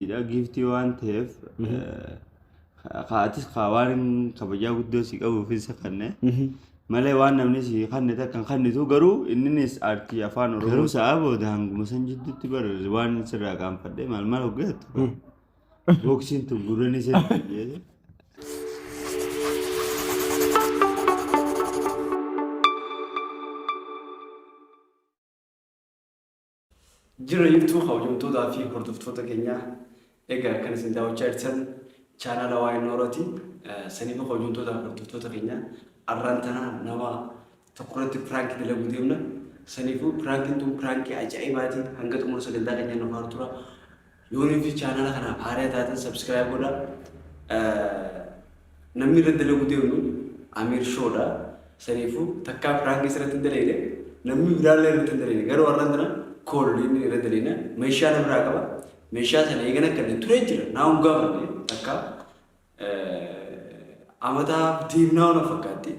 Ida giftii waan ta'eef kaatis waan kabajaa guddoo si qabuuf isa kanne malee waan namni si kanne takkan kannitu garuu inninis aartii afaan oromoo sa'a booda hanguma san jidduutti bar waan sirraa qaanfadhe maal hoggeettu boksiin tun gurrani isa Jira jirtu hawwamtootaa fi hordoftoota keenyaa egaa kan isin daawwachaa jirtan chaanala waa'ee noorati saniif hawwamtootaa fi hordoftoota keenyaa arraan tanaa nama tokkorratti piraankii dalaguu deemna saniifuu piraankiin tun piraankii ajaa'ibaati hanga xumura sagantaa keenyaa nu faana tura yoonii fi chaanala kana haaraa taatan sabskiraayib godha namni irratti dalaguu deemnu Amiir Shoodha saniifuu takkaa pirankii irratti dalagne namni biraallee irratti dalagne garuu arraan tanaa koolliin irra dalina meeshaa namaa qaba meeshaa sana eegana kan ture jira naa'u gaafa akka amata diimnaa ona fakkaatti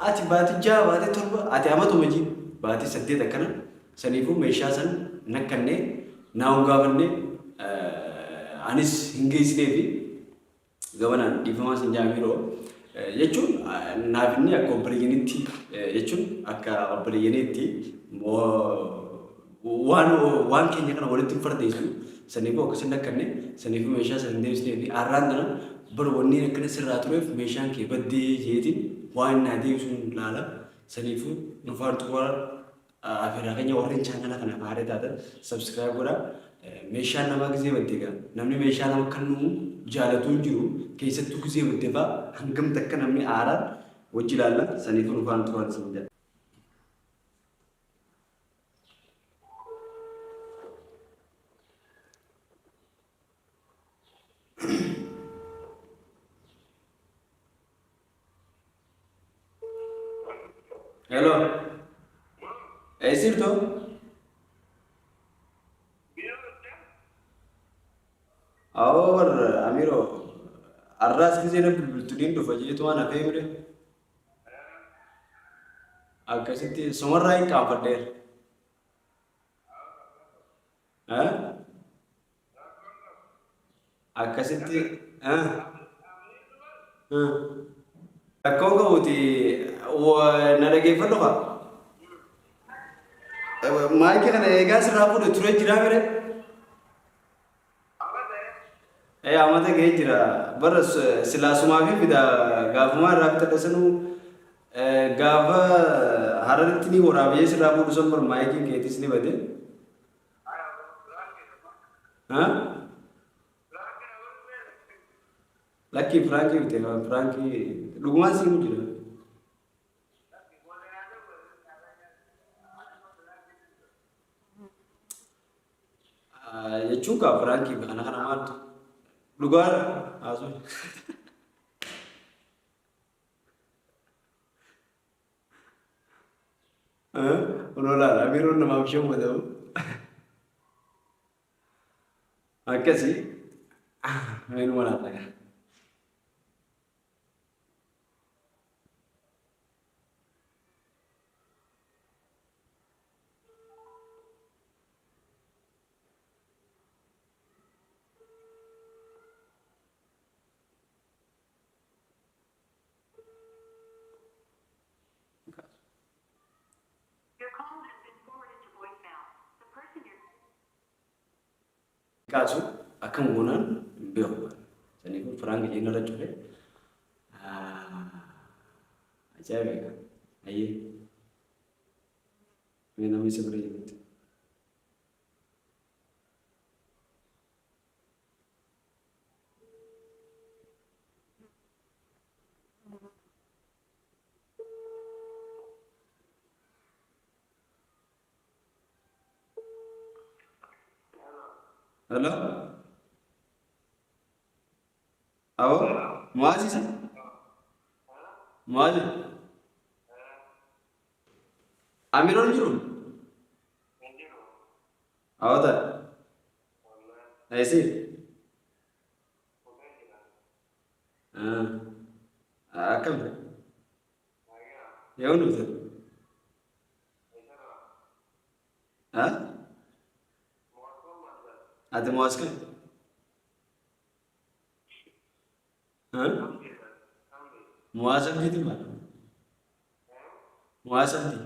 ati baatijaa baate torba ati amatu maji baate saddeet akkana saniifuu meeshaa san nakkannee naa'u gaafanne anis hin geessinee fi gabanaan dhiifamaa san jaamiroo jechuun naafinni akka obboleeyyaniitti jechuun akka obboleeyyaniitti waan keenya kana walitti fardeessu saniifuu akkasiin akkanne saniifuu meeshaa san deebisnee fi arraan dana barbaannee akkana sirraa tureef meeshaan kee baddee jeetiin waan naa deebisuun laala saniifuu nu faartu warra afeeraa keenya warreen chaanala kana faaree taatan sabskiraayib godha meeshaan namaa gizee baddee gaa namni meeshaa nama kan nu jaalatu jiru keessattuu gizee baddee fa'aa hangam takka namni aaraan wajji laalla saniifuu nu faartu warra sin Hello. Sirto? Awar Amiro. Arras kisi na bultunin do faji itu mana favorite? Agak sih sumarrai kapan deh? Hah? Agak sih Kau uti narage fallo ka maal ke kana ega sirafu do ture jira mere amata ge jira bar silasuma fi bida gafuma rabta dasanu gafa hararitni warabiye sirafu do sombar maiki ke tisni bade ha Lucky Frankie uti Frankie luguma sih mujira jechuun kaa Frankie kana kana maaltu dhugaadha haasoo unoolaadha Amiiroon namaaf shomma ta'u akkasii eenyuma laata Kasu akan gunan beok. Jadi aku perang ke China racu deh. Aja mereka. Aye. Mana mesti beri. Halo? Apa? Mau sih? Mau? Amiron juru? Apa tuh? Ayo sih. Akan? Ya udah tuh. Hah? Ada mau sekali? Hah? Muasab gitu mah. Muasab di.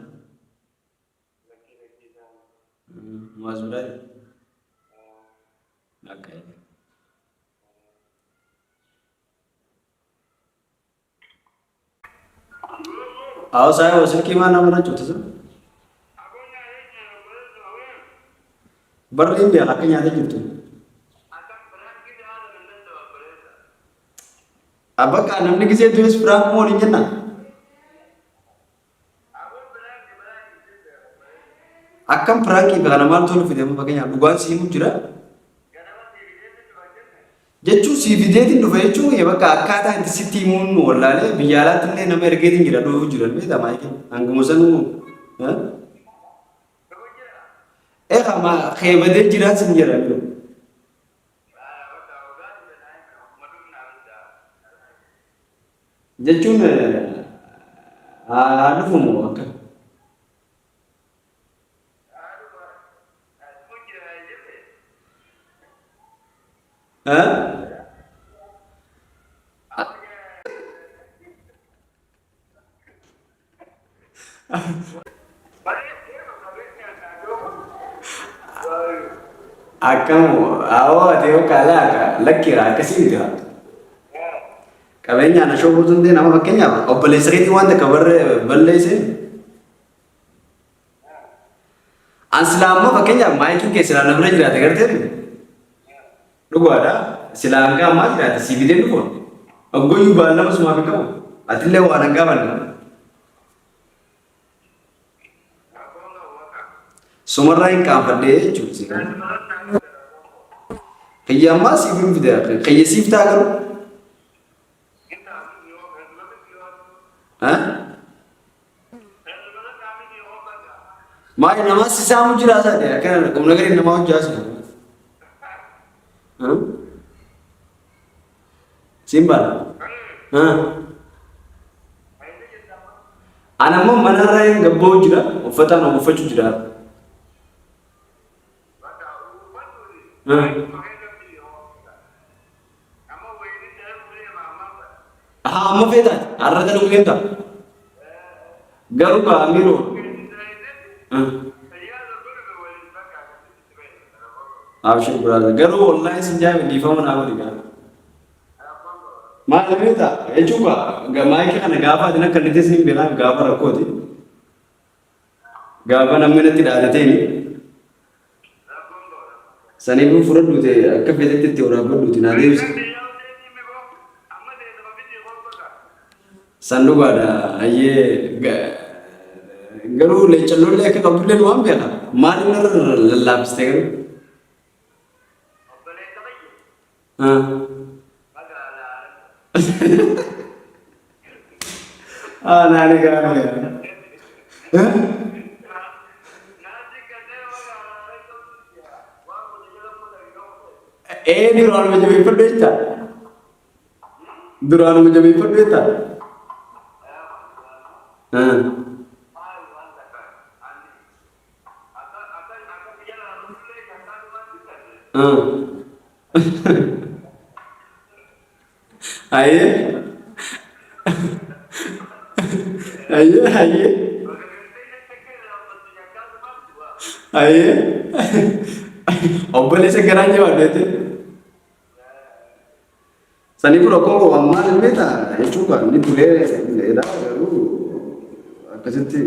Muasab dari. Oke. Awas saya wasir gimana mana cuci tuh? Berin dia lakinya ada gitu. Apa kan namanya kisah itu seberang mau dinyana? Akan perangki karena malu tuh video makanya bukan sih mu jira. Jechuun si videetiin dhufe jechuun bakka akkaataa itti sitti himuun wallaalee biyya alaatti illee nama ergeetiin jira dhufuu jiran beektaa maayikii hanguma sanuu ma keebatee jiraan sin jedhan jechuun haa dhufumu akka. Akamu awal dia kalah kan, laki lah kasih dia. Kabenya na show butun dia nama makanya apa? Oh beli sekali tuan tak kabar beli sih. Anselama makanya main ke selama mana jadi ada kerja. Lu ada selangka mah jadi si video lu pun. Aku juga nama semua mereka. Atilnya orang kawan. Semua orang kawan deh cuci kan. Kayak masih belum video, kayak shift agar. Hah? Mai nama si Samu jelas ada, kan? Kamu negeri nama jelas kan? Hah? Simbal? Hah? Anak mau mana yang gabung juga? Ufatan mau ufat juga? Hah? Amma fedha arrata dhugenta garuu ka amiru abshir brother garuu online sinjaa difama na wali ga maal fedha echuka maayiki kana gaafa adina kannite sin bela gaafa rakkoti gaafa namni natti dhaadateeni saniif furadhute akka fedhetti itti waraabadhuuti naa deebisa. Sandu ada aye garu le chalo le ke kabule luam bela mari nar labs te garu nani garu duran में जब इफर बेचता दुरान में जब इफर बेचता आइए आइए आइए आइए obboleessa से garaanje waadete sani pura ko amma meta echuka ni tule era garu akasitti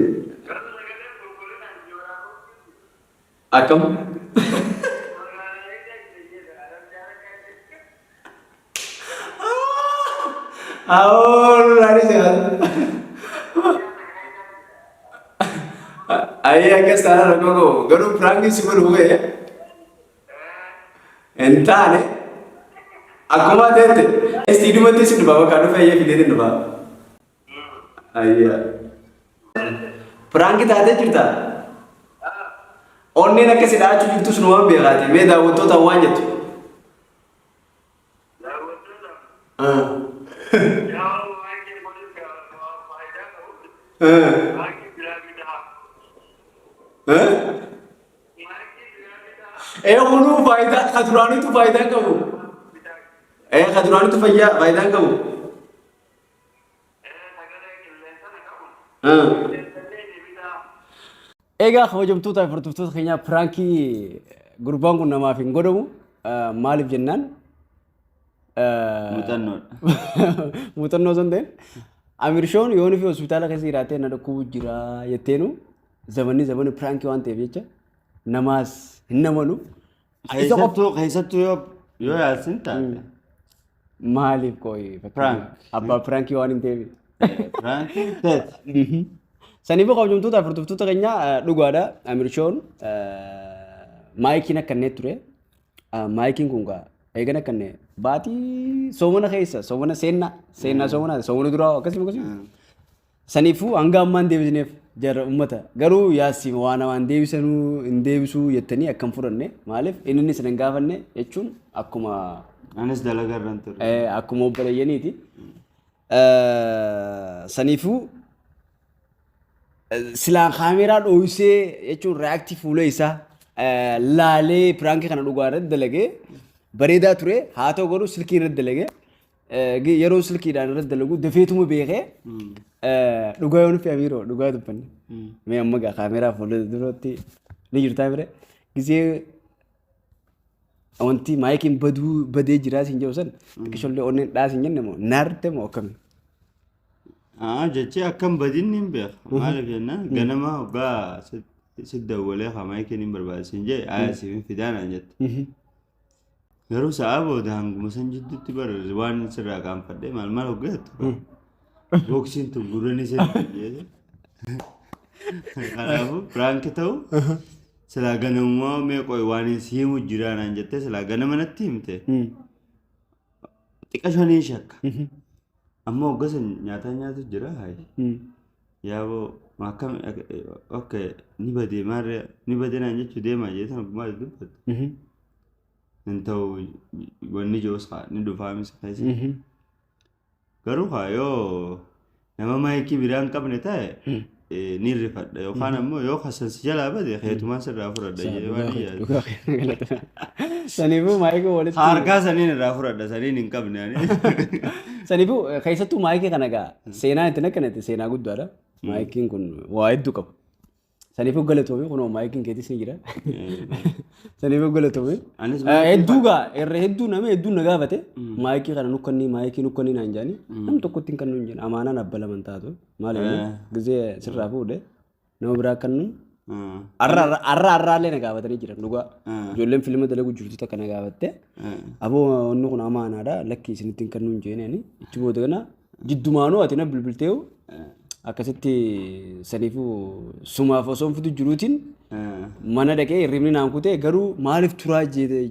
akam lari jangan ayah ke sana ko garu prangi sibur huए entane aku mah tete estidu mati sini bawa kado faya video ini bawa ayah prangi tadi cerita onne nak kasih dah cuci tu semua berarti beda untuk tahuan itu ulu फायदा खतरानी तो फायदा कब Kaduraanitu faayidaan qabu. Egaa kabajamtoota hordoftoota keenyaa piraankii gurbaan kun namaaf hin godhamu maaliif jennaan muuxannoo sun ta'een Amirshoon yoo nufi hospitaala keessa jiraatee na dhukkubuu jira jetteenu zamani piraankii waan ta'eef jecha namaas hin amanu. Keessattuu yoo yaalsin taate. Maaliif qooyi abbaa piraankii waan hin ta'eef. Piraankii ta'e. Saniifuu kabajamtoota hordoftoota keenyaa dhugaadha. Amirshoon maayikiin akkanneet ture. Maayikiin kun eegan akkanne baatii soomana keessa soomana seenaa soomana duraa akkasuma. Saniifuu hanga ammaan deebisneef jarra uummata garuu yaasii waan deebisanuu hin deebisuu jettanii akkam fudhanne maaliif inni isin hin gaafanne jechuun akkuma anis dalagaa irraan ture. Akkuma obboleeyyaniiti. Saniifuu silaan kaameeraa dho'isee jechuun reaaktii fuula isaa laalee piraankii kana dhugaa irratti dalagee bareedaa ture haa ta'u garuu silkii irratti dalagee yeroo silkiidhaan irratti dalagu dafeetuma beekee dhugaa yoo nufi Amiroo dhugaa dubbanne mee amma gaa kaameeraa fuula duratti ni jirtaa bire gisee wanti maayikiin badee jiraa siin jedhu san xiqqishollee onneen dhaas hin jenne moo naarte moo akkami? Jechee akkam badin hin beeka. Maaliif jennaan ganama hoggaa si dawwalee maayikiin hin barbaachisin jee siif hin fidaanaan jette. Garuu sa'a booda hanguma san jidduutti bara waan sirraa qaanfadhee maal hoggeettu. Boksiin tun gurrani sirrii jechuudha. Kanaafuu piraanki ta'u silaa ganamummaa meeqoo waan si himu jiraanaan jettee silaa ganama natti himte. Xiqa shanii shakka. Amma hoggas nyaatu jira hayi. Yaaboo akkam okay ni badee naan jechuu deemaa jeetan ogummaa dubbatu. Hin ta'u wanni joosaa ni dhufaamis keessa. Garuu yoo nama maayikii biraan qabne ta'e ni rifadha yookaan ammoo yoo kasansi jalaa bade heetumaan sirraa fudhadha jedhee waan yaadu. Saniifuu maayikii walitti harkaa saniin irraa fudhadha saniin hin qabne. Saniifuu keessattuu maayikii kana gaa seenaa itti nakkanatti seenaa guddaadha. Maayikiin kun waa hedduu qaba. Saniifuu galatoomii kunoo maayikiin keetis ni jira. Saniifuu galatoomii. Hedduu gaa irra hedduu nama hedduu na gaafate maayikii kana maayikii nukkannii naan jaanii nam tokkotti hin kannu hin jenna amaanaan abba laman taatu maaliif gisee sirraa fuudhe nama biraa kannu arraallee na gaafatanii jiran dhugaa ijoolleen filma dalagu jirtu takka na gaafatte aboo wanni kun amaanaadha lakkii isinitti hin kannu hin jeenani ichi booda kana jiddumaanuu ati na bilbilteewu akkasitti saniifuu sumaaf osoo hin fidu jiruutiin mana dhaqee hirribni naan kutee garuu maaliif turaa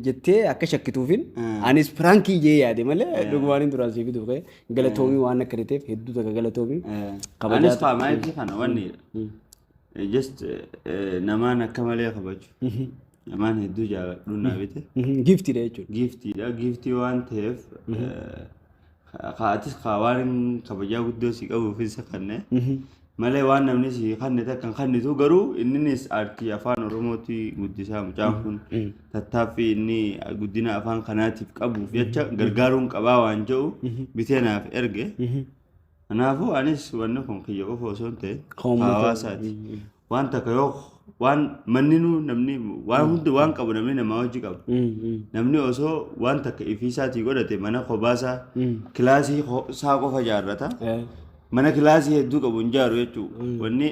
jettee akka shakkituufin anis piraankii jee yaade malee dhugumaan hin turaan siifitu ka'e galatoomii waan akka ta'eef hedduu takka galatoomii anis maayikii kana wanni just namaan akka malee kabaju namaan hedduu jaaladhu naa bite giiftiidha jechuudha giiftii waan ta'eef Kaatis waan kabajaa guddoo si qabuuf isa kanne malee waan namni si kanne takkan kannitu garuu innis aartii afaan Oromooti guddisaa mucaan kun tattaaffii inni guddina afaan kanaatiif qabuuf jecha gargaaruun qabaa waan jedhu bitee naaf erge. Kanaafuu anis wanni kun kiyya qofa osoo hin ta'e hawaasaati. Waan takka yoo waan manninu namni waan hundi waan qabu namni namaa hojii qabu. Namni osoo waan takka ifiisaatii godhate mana kophaa kilaasii isaa qofa ijaarrata. Mana kilaasii hedduu qabu hin ijaaru jechuudha. Wanni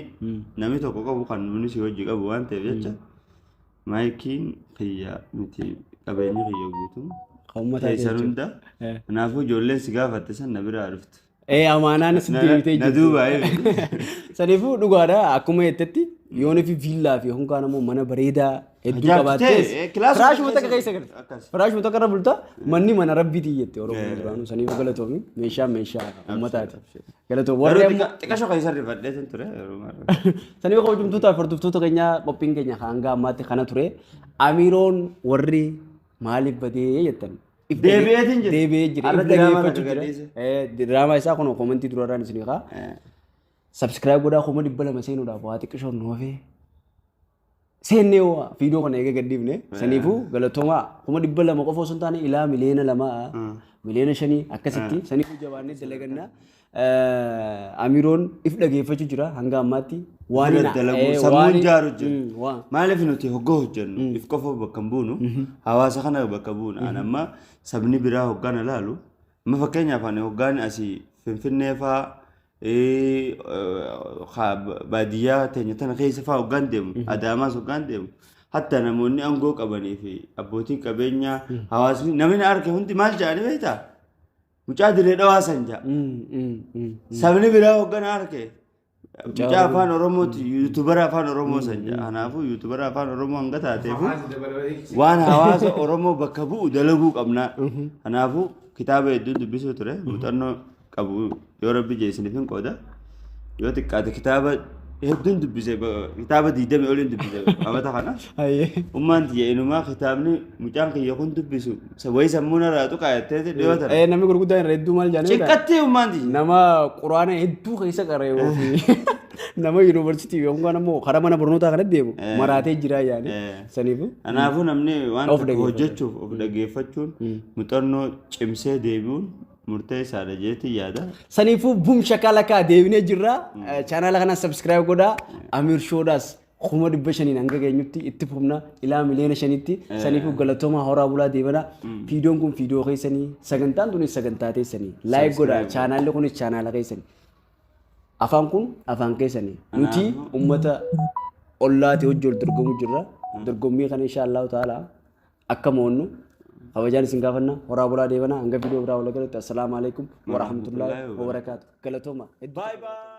namni tokko qabu kan namni si hojii qabu waan ta'eef jecha maayikiin kiyya miti qabeenyi kiyya guutuu. Keessan hunda. Kanaafuu ijoolleen si gaafatte san na biraa dhufte. Amaanaan sitti bitee na duubaa saniifuu dhugaadha akkuma jettetti yoo nufi viillaa fi honkaan ammoo mana bareedaa hedduu qabaattees firaashuma takka keessa galte firaashuma takka irra bulta manni mana rabbiitii jette Oromoo duraanuu saniifuu galatoomi meeshaa uummataati galatoomi warri ammoo xiqqashoo keessa rifadhee ture saniifuu kabajamtoota hordoftoota keenya qophiin keenya hanga ammaatti kana ture Amiroon warri maaliif badee jettan deebi'ee jira diraamaa isaa kun komentii durarraan isin kaa subscribe godhaa kuma 200 seenuudhaaf waa xiqqishoon noofee seennee viidiyoo kana eega gadhiifne saniifuu galatoomaa kuma 200 qofa osoo hin taane ilaa miliyoona 2 miliyoona 5 akkasitti saniif jabaannee dalagannaa. Amiroon if dhageeffachuu jira hanga ammaatti waan sammuun jaaru jiru maaliif nuti hoggoo hojjennu if qofa bakka buunu hawaasa kana bakka buuna anamma sabni biraa hoggaan ilaalu amma fakkeenyaaf ani hoggaan asii Finfinnee fa'aa baadiyyaa teenya tana keessa fa'aa hoggaan deemu Adaamaas hoggaan deemu hatta namoonni aangoo qabanii fi abbootiin qabeenyaa hawaasni namni arge hundi maal jedhanii beektaa? Mucaa diree dhawaa san jaa. Sabni biraa hogganaa arge. Mucaa afaan Oromooti yuutubara afaan Oromoo san jaa. Kanaafuu yuutubara afaan Oromoo hanga taateef waan hawaasa Oromoo bakka bu'u dalaguu qabna. Kanaafuu kitaaba hedduu dubbisuu ture. Muuxannoo qabu yoo rabbi jeesiniif hin qooda. Yoo xiqqaate kitaaba hedduun dubbise kitaaba 20 oliin dubbise amata kana. Ummaan tiyya inumaa kitaabni mucaan kiyya kun dubbisu wayi sammuun irraa tuqaayattee dhiyootan. Namni gurguddaan irra hedduu maal jaanee ciqqattee ummaan tiyya. Nama quraana hedduu keessa qareewu fi nama yuunivarsiitii yookaan ammoo karaa mana barnootaa kanatti deemu maraatee jira yaani saniifu. Kanaafuu namni waan hojjechuuf of dhageeffachuun muuxannoo cimsee deebi'uun murteessaadha jeetii yaada. Saniifuu buum shakalakaa deebinee jirra. Chaanaala kana subscribe godhaa. Amir Shoodhaas 500,000 hanga geenyutti itti fufna ilaa miliyoona 5tti. Saniifuu galatooma horaa bulaa deebana. Viidiyoon kun viidiyoo keessanii sagantaan tunis sagantaa teessanii. Laayik godhaa. Chaanaalli kunis chaanaala keessanii. Afaan kun afaan keessanii. Nuti uummata ollaati hojii ol dorgomuu jirra. Dorgommii kana inshaallah ta'ala akka moonnu kabajaan isin gaafanna horaa bulaa deebana hanga viidiyoo biraa wal agarratti. Assalaamu alaikum wa rahmatullahi wa barakaatuh. Galatooma. Bye bye.